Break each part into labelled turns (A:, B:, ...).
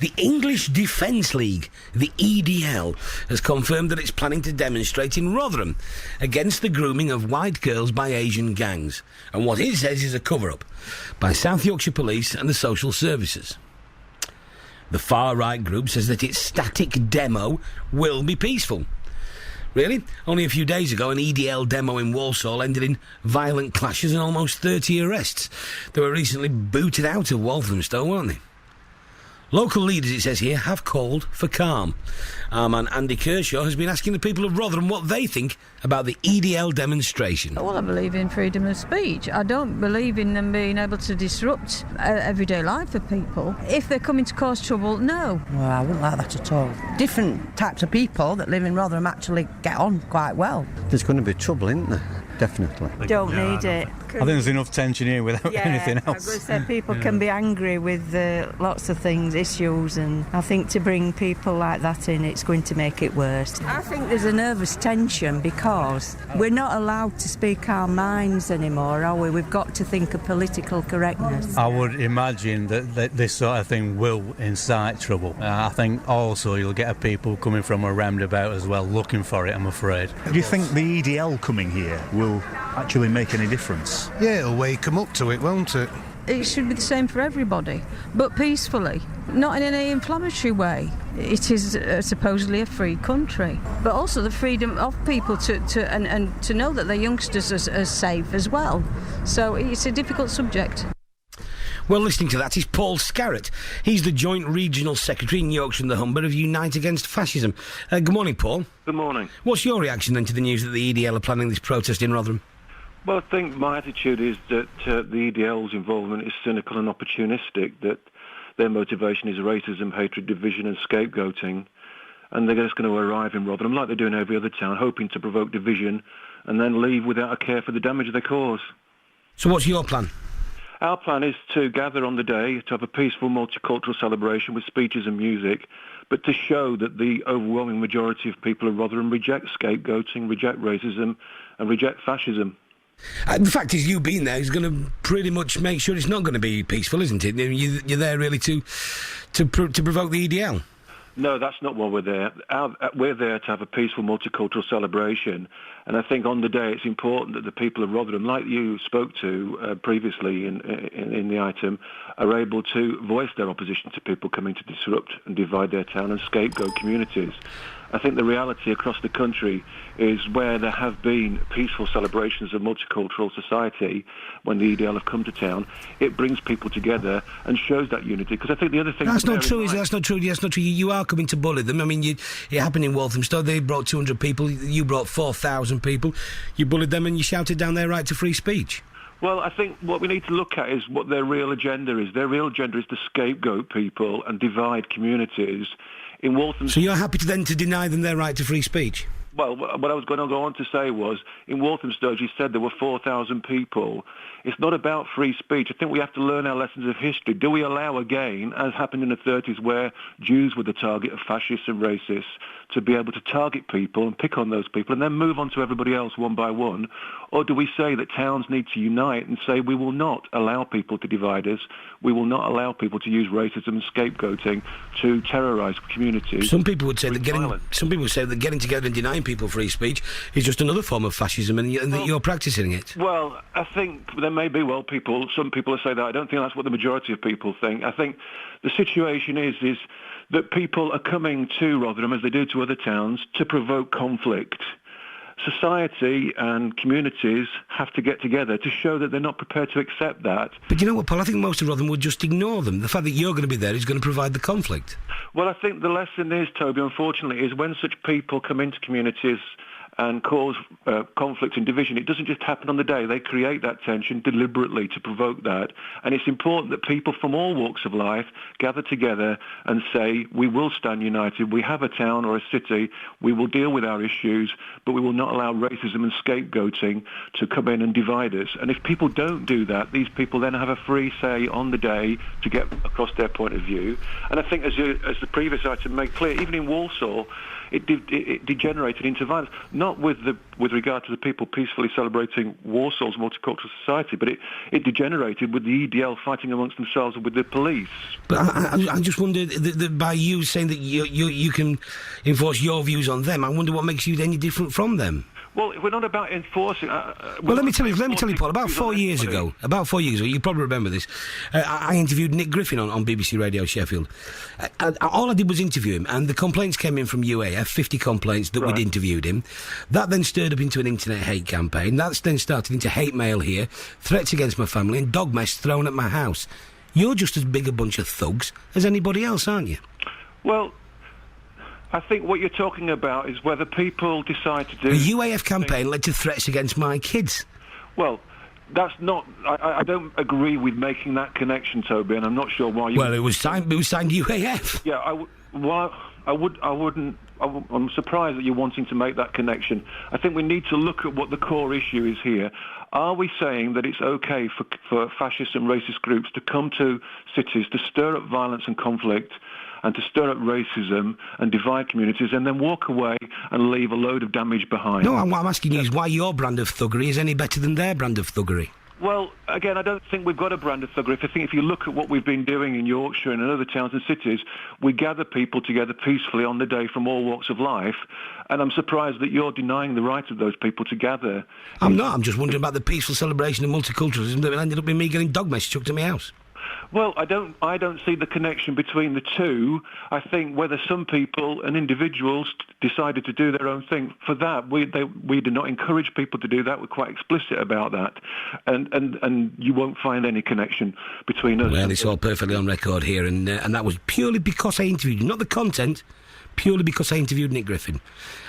A: The English Defence League, the EDL, has confirmed that it's planning to demonstrate in Rotherham against the grooming of white girls by Asian gangs, and what it says is a cover-up by South Yorkshire Police and the social services. The far-right group says that its static demo will be peaceful. Really? Only a few days ago, an EDL demo in Walsall ended in violent clashes and almost 30 arrests. They were recently booted out of Walthamstow, weren't they? Local leaders, it says here, have called for calm. Our man Andy Kershaw has been asking the people of Rotherham what they think about the EDL demonstration.
B: Well, I believe in freedom of speech. I don't believe in them being able to disrupt everyday life for people. If they're coming to cause trouble, no.
C: Well, I wouldn't like that at all. Different types of people that live in Rotherham actually get on quite well.
D: There's going to be trouble, isn't there? Definitely.
E: Don't need it.
F: I think there's enough tension here without anything else.
E: I was going to say people can be angry with lots of things, issues, and I think to bring people like that in, it's going to make it worse. I think there's a nervous tension because we're not allowed to speak our minds anymore, are we? We've got to think of political correctness.
F: I would imagine that this sort of thing will incite trouble. I think also you'll get people coming from a roundabout as well looking for it, I'm afraid.
G: Do you think the EDL coming here will actually make any difference?
H: Yeah, it'll wake them up to it, won't it?
B: It should be the same for everybody, but peacefully, not in any inflammatory way. It is supposedly a free country, but also the freedom of people to know that their youngsters are safe as well. So it's a difficult subject.
A: Well, listening to that is Paul Scarrett. He's the Joint Regional Secretary in Yorkshire and the Humber of Unite Against Fascism. Good morning, Paul.
I: Good morning.
A: What's your reaction then to the news that the EDL are planning this protest in Rotherham?
I: Well, I think my attitude is that the EDL's involvement is cynical and opportunistic, that their motivation is racism, hatred, division and scapegoating, and they're just going to arrive in Rotherham, like they do in every other town, hoping to provoke division and then leave without a care for the damage they cause.
A: So what's your plan?
I: Our plan is to gather on the day, to have a peaceful multicultural celebration with speeches and music, but to show that the overwhelming majority of people of Rotherham reject scapegoating, reject racism and reject fascism.
A: The fact is, you being there is going to pretty much make sure it's not going to be peaceful, isn't it? You're there really to provoke the EDL.
I: No, that's not why we're there. We're there to have a peaceful multicultural celebration, and I think on the day it's important that the people of Rotherham, like you spoke to previously in the item, are able to voice their opposition to people coming to disrupt and divide their town and scapegoat communities. I think the reality across the country is where there have been peaceful celebrations of multicultural society when the EDL have come to town, it brings people together and shows that unity. Because I think the other thing...
A: That's not true, is it? That's not true. That's not true. You are coming to bully them. I mean, it happened in Walthamstow. They brought 200 people. You brought 4,000 people. You bullied them and you shouted down their right to free speech.
I: Well, I think what we need to look at is what their real agenda is. Their real agenda is to scapegoat people and divide communities. In Walthamstow...
A: So you're happy to deny them their right to free speech?
I: Well, what I was going to go on to say was, in Walthamstow, as you said, there were 4,000 people. It's not about free speech. I think we have to learn our lessons of history. Do we allow again, as happened in the 30s, where Jews were the target of fascists and racists, to be able to target people and pick on those people and then move on to everybody else one by one? Or do we say that towns need to unite and say we will not allow people to divide us, we will not allow people to use racism and scapegoating to terrorise communities?
A: Some people would say that getting together and denying people free speech is just another form of fascism, and that you're practising it.
I: Well, I think there may be some people say that. I don't think that's what the majority of people think. I think the situation is that people are coming to Rotherham, as they do to other towns, to provoke conflict. Society and communities have to get together to show that they're not prepared to accept that.
A: But you know what, Paul? I think most of Rotherham would just ignore them. The fact that you're going to be there is going to provide the conflict.
I: Well, I think the lesson is, Toby, unfortunately, is when such people come into communities and cause conflict and division, it doesn't just happen on the day. They create that tension deliberately to provoke that. And it's important that people from all walks of life gather together and say, we will stand united. We have a town or a city. We will deal with our issues, but we will not allow racism and scapegoating to come in and divide us. And if people don't do that, these people then have a free say on the day to get across their point of view. And I think, as the previous item made clear, even in Walsall, it degenerated into violence. not with regard to the people peacefully celebrating Warsaw's multicultural society, but it degenerated with the EDL fighting amongst themselves with the police.
A: But I just wondered that by you saying that you can enforce your views on them, I wonder what makes you any different from them.
I: Well, we're not about enforcing.
A: Well, let me tell you, Paul. About 4 years ago, you probably remember this. I interviewed Nick Griffin on BBC Radio Sheffield. All I did was interview him, and the complaints came in from UAF, 50 complaints that we'd interviewed him. That then stirred up into an internet hate campaign. That's then started into hate mail here, threats against my family, and dog mess thrown at my house. You're just as big a bunch of thugs as anybody else, aren't you?
I: Well, I think what you're talking about is whether people decide to do...
A: The UAF campaign led to threats against my kids.
I: Well, that's not... I don't agree with making that connection, Toby, and I'm not sure why you...
A: Well, it was signed UAF.
I: Yeah, I'm surprised that you're wanting to make that connection. I think we need to look at what the core issue is here. Are we saying that it's okay for fascist and racist groups to come to cities to stir up violence and conflict and to stir up racism and divide communities and then walk away and leave a load of damage behind?
A: No, what I'm asking you is why your brand of thuggery is any better than their brand of thuggery.
I: Well, again, I don't think we've got a brand of thuggery. I think if you look at what we've been doing in Yorkshire and in other towns and cities, we gather people together peacefully on the day from all walks of life, and I'm surprised that you're denying the right of those people to gather.
A: I'm not. I'm just wondering about the peaceful celebration of multiculturalism that ended up in me getting dog mess chucked to my house.
I: Well, I don't see the connection between the two. I think whether some people and individuals decided to do their own thing, for that we do not encourage people to do that. We're quite explicit about that, and you won't find any connection between us.
A: Well, it's all perfectly on record here, and that was purely because I interviewed you, not the content. Purely because I interviewed Nick Griffin,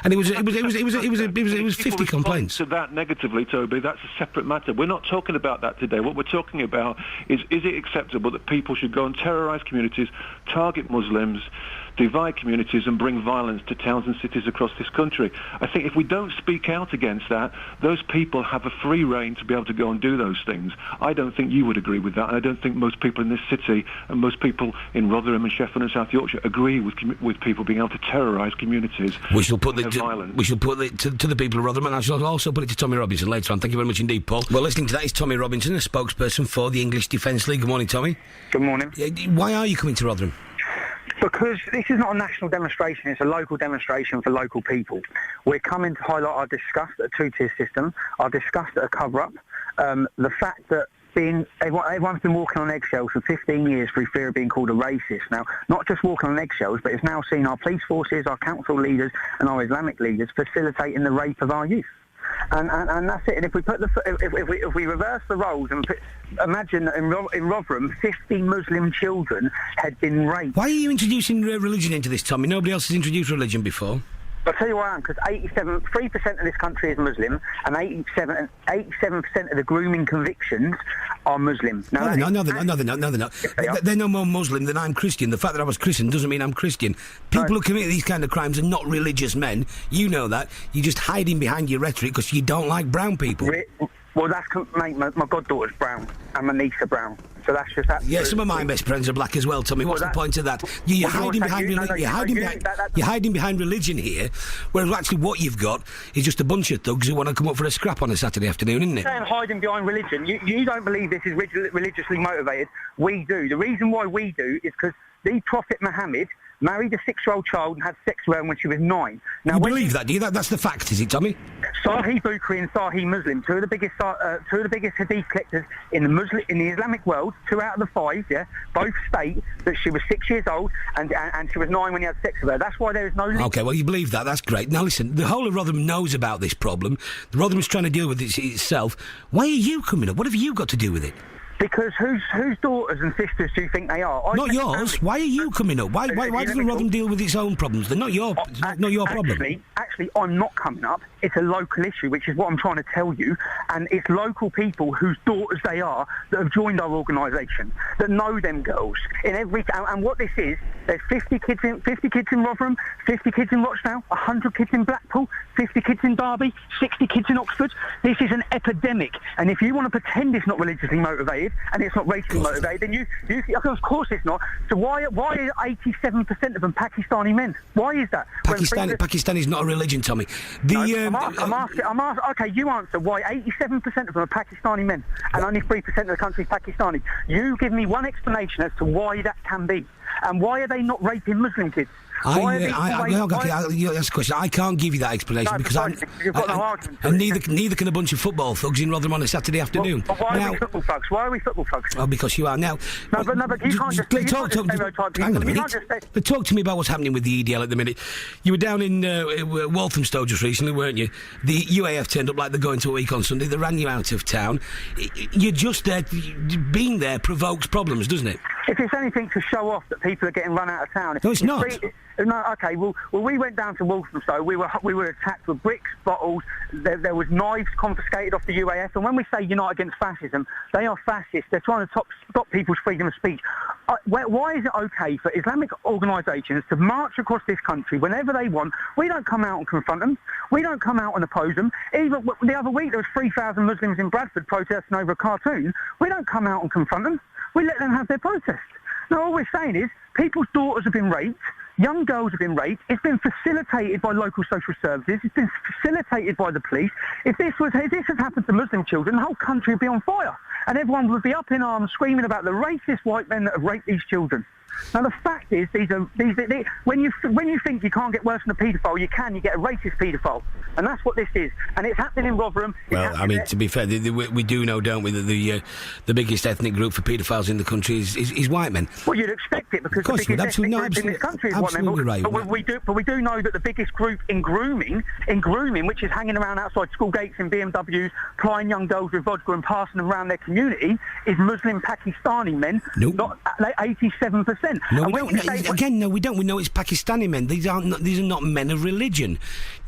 A: and it was 50 complaints.
I: To that negatively, Toby, that's a separate matter. We're not talking about that today. What we're talking about is it acceptable that people should go and terrorise communities, target Muslims, divide communities and bring violence to towns and cities across this country? I think if we don't speak out against that, those people have a free rein to be able to go and do those things. I don't think you would agree with that, and I don't think most people in this city and most people in Rotherham and Sheffield and South Yorkshire agree with people being able to terrorise communities.
A: We shall put it to the people of Rotherham, and I shall also put it to Tommy Robinson later on. Thank you very much indeed, Paul. Well, listening to that is Tommy Robinson, a spokesperson for the English Defence League. Good morning, Tommy.
J: Good morning.
A: Why are you coming to Rotherham?
J: Because this is not a national demonstration, it's a local demonstration for local people. We're coming to highlight our disgust at a two-tier system, our disgust at a cover-up, the fact that everyone's been walking on eggshells for 15 years through fear of being called a racist. Now, not just walking on eggshells, but it's now seen our police forces, our council leaders and our Islamic leaders facilitating the rape of our youth. And that's it. And if we put if we reverse the roles and imagine that in Rotherham, 50 Muslim children had been raped.
A: Why are you introducing religion into this, Tommy? Nobody else has introduced religion before.
J: I'll tell you why I am, because 3% of this country is Muslim, and 87% of the grooming convictions are Muslim.
A: No, they're not. They're no more Muslim than I'm Christian. The fact that I was Christian doesn't mean I'm Christian. People who commit these kind of crimes are not religious men. You know that. You're just hiding behind your rhetoric because you don't like brown people.
J: Well, mate, my goddaughter's brown, and my niece are brown. So that's just that.
A: Yeah, some of my best friends are black as well, Tommy. What's the point of that? You're hiding behind religion here, whereas actually what you've got is just a bunch of thugs who want to come up for a scrap on a Saturday afternoon, isn't it?
J: Saying hiding behind religion. You don't believe this is religiously motivated. We do. The reason why we do is because the Prophet Muhammad married a 6-year-old child and had sex with her when she was 9. Now,
A: you believe that, do you? That's the fact, is it, Tommy?
J: Sahih Bukhari and Sahih Muslim, two of the biggest hadith collectors in the Islamic world, 2 out of the 5, both state that she was 6 years old and she was 9 when he had sex with her. That's why there is no link.
A: Okay, well, you believe that. That's great. Now, listen, the whole of Rotherham knows about this problem. Rotherham's trying to deal with it itself. Why are you coming up? What have you got to do with it?
J: Because whose daughters and sisters do you think they are?
A: Not yours. Why are you coming up? Why doesn't Rotherham deal with its own problems? They're not your problem.
J: Actually, I'm not coming up. It's a local issue, which is what I'm trying to tell you. And it's local people whose daughters they are that have joined our organisation, that know them girls. And what this is, there's 50 kids in Rotherham, 50 kids in Rochdale, 100 kids in Blackpool, 50 kids in Derby, 60 kids in Oxford. This is an epidemic. And if you want to pretend it's not religiously motivated, motivated and it's not racially motivated, then you of course it's not. So why are 87% of them Pakistani men? Why is that?
A: Pakistan is not a religion, Tommy.
J: I'm asking. Okay, you answer why 87% of them are Pakistani men and only 3% of the country is Pakistani. You give me one explanation as to why that can be, and why are they not raping Muslim kids?
A: That's a question. I can't give you that explanation because
J: you've got no argument.
A: And neither can a bunch of football thugs in Rotherham on a Saturday afternoon.
J: But why are we football thugs? Why are we football thugs?
A: Oh, because you are now.
J: No, but you can't just stereotype.
A: Hang on a minute. But talk to me about what's happening with the EDL at the minute. You were down in Walthamstow just recently, weren't you? The UAF turned up like they're going to a week on Sunday. They ran you out of town. You're just there. Being there provokes problems, doesn't it?
J: If it's anything to show off that people are getting run out of town.
A: No, it's not.
J: No, okay. Well, we went down to Walthamstow. We were attacked with bricks, bottles. There was knives confiscated off the UAF. And when we say unite against fascism, they are fascists. They're trying to stop people's freedom of speech. Why is it okay for Islamic organisations to march across this country whenever they want? We don't come out and confront them. We don't come out and oppose them. Even the other week, there was 3,000 Muslims in Bradford protesting over a cartoon. We don't come out and confront them. We let them have their protest. Now, all we're saying is people's daughters have been raped. Young girls have been raped. It's been facilitated by local social services. It's been facilitated by the police. If this had happened to Muslim children, the whole country would be on fire. And everyone would be up in arms screaming about the racist white men that have raped these children. Now, the fact is, when you think you can't get worse than a paedophile, you get a racist paedophile. And that's what this is. And it's happening in Rotherham.
A: Well, I mean, to be fair, we do know, don't we, that the biggest ethnic group for paedophiles in the country is white men.
J: Well, you'd expect it because the biggest ethnic group in this country is white men.
A: Right.
J: But we do know that the biggest group in grooming, which is hanging around outside school gates in BMWs, plying young girls with vodka and passing them around their community, is Muslim Pakistani men.
A: Nope.
J: Not 87%.
A: No, we don't. We don't. We know it's Pakistani men. These are not men of religion.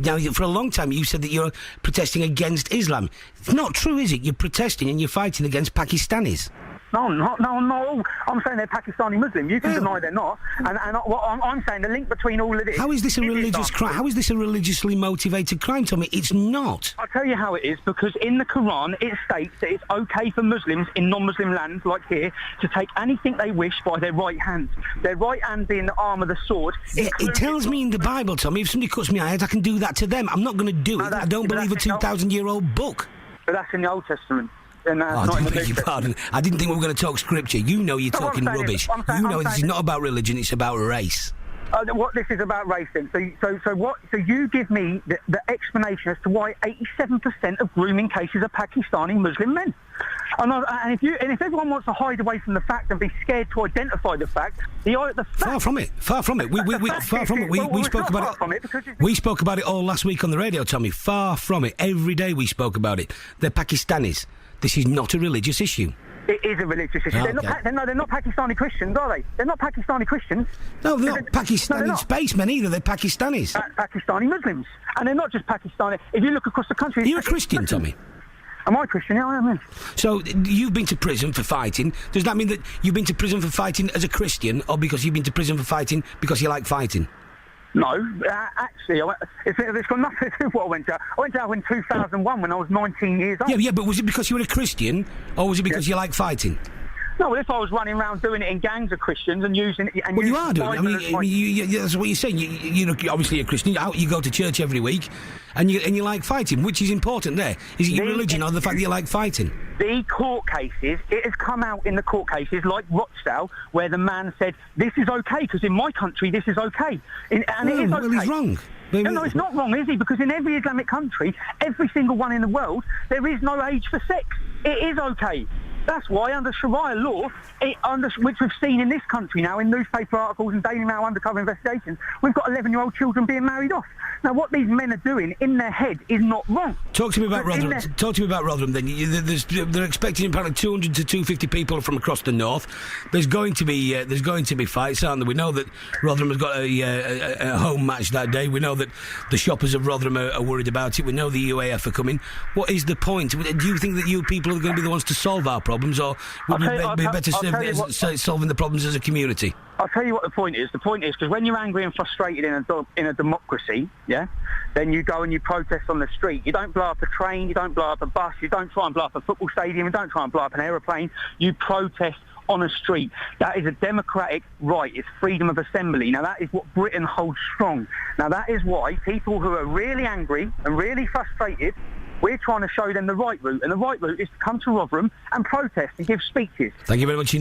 A: Now, for a long time, you said that you're protesting against Islam. It's not true, is it? You're protesting and you're fighting against Pakistanis.
J: No, no. I'm saying they're Pakistani Muslim. You can deny they're not. And I'm saying the link between all of this...
A: How is this a religious crime? How is this a religiously motivated crime, Tommy? It's not.
J: I'll tell you how it is, because in the Quran it states that it's okay for Muslims in non-Muslim lands, like here, to take anything they wish by their right hand. Their right hand being the arm of the sword.
A: It tells me in the Bible, Tommy, if somebody cuts me out, I can do that to them. I'm not going to do it. I don't believe a 2,000-year-old book.
J: But that's in the Old Testament.
A: I beg your pardon. I didn't think we were going to talk scripture. You know you're talking rubbish. You know this is not about religion, it's about race.
J: What this is about race then. So you give me the explanation as to why 87% of grooming cases are Pakistani Muslim men. And if everyone wants to hide away from the fact and be scared to identify the fact,
A: far from it. Far from it. We spoke about it. We spoke about it all last week on the radio, Tommy. Far from it. Every day we spoke about it. They're Pakistanis. This is not a religious issue.
J: It is a religious issue.
A: Okay.
J: They're not Pakistani Christians, are they? They're not Pakistani Christians.
A: No, they're not Pakistani spacemen either. They're Pakistanis.
J: Pakistani Muslims. And they're not just Pakistani. If you look across the country...
A: You're a Christian, Tommy?
J: Am I Christian? Yeah, I am.
A: So you've been to prison for fighting. Does that mean that you've been to prison for fighting as a Christian, or because you've been to prison for fighting because you like fighting?
J: No, actually, it's got nothing to do with what I went to. I went out in 2001 when I was 19 years old.
A: Yeah, but was it because you were a Christian, or was it because you like fighting?
J: No, if I was running around doing it in gangs of Christians and using it...
A: Well, you are doing it. I mean, that's what you're saying. You're obviously a Christian. You go to church every week, and you like fighting, which is important there. Is it your religion or the fact that you like fighting?
J: The court cases, it has come out in the court cases, like Rochdale, where the man said, this is okay, because in my country, this is okay. It is okay.
A: Well, he's wrong.
J: No, it's not wrong, is he? Because in every Islamic country, every single one in the world, there is no age for sex. It is okay. That's why under Sharia law, which we've seen in this country now in newspaper articles and Daily Mail undercover investigations, we've got 11-year-old children being married off. Now, what these men are doing in their head is not wrong.
A: Talk to me about Rotherham. Talk to me about Rotherham. Then they're expecting apparently 200 to 250 people from across the north. There's going to be fights, aren't there? We know that Rotherham has got a home match that day. We know that the shoppers of Rotherham are worried about it. We know the UAF are coming. What is the point? Do you think that you people are going to be the ones to solve our problem? problems, or would we be better served solving the problems as a community?
J: I'll tell you what the point is. The point is, because when you're angry and frustrated in a democracy, yeah, then you go and you protest on the street. You don't blow up a train, you don't blow up a bus, you don't try and blow up a football stadium, you don't try and blow up an aeroplane. You protest on a street. That is a democratic right. It's freedom of assembly. Now, that is what Britain holds strong. Now, that is why people who are really angry and really frustrated, we're trying to show them the right route. And the right route is to come to Rotherham and protest and give speeches.
A: Thank you very much indeed.